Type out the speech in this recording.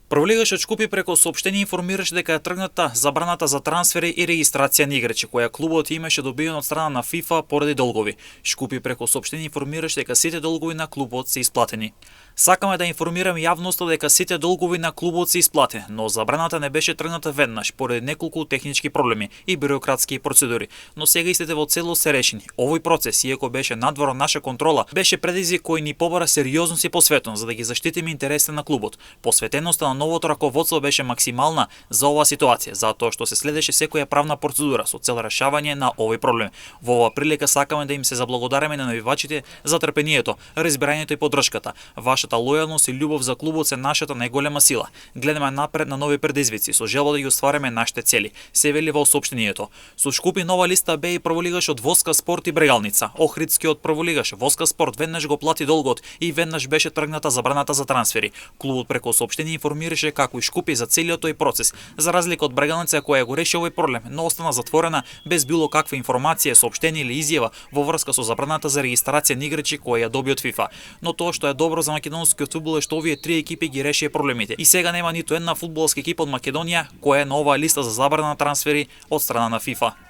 Првлигашот Шкупи преку соопштение информираше дека е тргната забраната за трансфери и регистрација на играчи, која клубот имаше добиено од страна на ФИФА поради долгови. Шкупи преку соопштение информираше дека сите долгови на клубот се исплатени. Сакаме да информираме јавноста дека сите долгови на клубот се исплатени, но забраната не беше тргната веднаш поради неколку технички проблеми и бюрократски процедури, но сега истите во целост се решени. Овој процес, иако беше надвор од наша контрола, беше предизвик кој ни побара сериозност и посветеност за да ги заштитиме интересите на клубот. Посветеноста на новото раководство беше максимална за оваа ситуација, затоа што се следеше секоја правна процедура со цел решавање на овој проблем. Во оваа прилика сакаме да им се заблагодариме на навивачите за трпението, разбирањето и поддршката. Вашата лојалност и љубов за клубот се нашата најголема сила. Гледаме напред на нови предизвици со желба да ги оствариме нашите цели, се вели во соопштението. Со Шкупи нова листа бе и прволигашот Воска Спорт и Брегалница. Охридскиот прволигаш Воска Спорт веднаш го плати долгот и веднаш беше тргната забраната за трансфери. Клубот преку соопштение информираше како и Шкупи за целиот тој процес, за разлика од Брегалница која го реши овој проблем, но остана затворена без било каква информација, соопштение или изјава во врска со забраната за регистрација на играчи која ја доби од ФИФА. Но тоа што е добро за македонскиот фудбал е што овие три екипи ги решија проблемите. И сега нема ниту една фудбалска екипа од Македонија која е на оваа листа за забрана на трансфери од страна на ФИФА.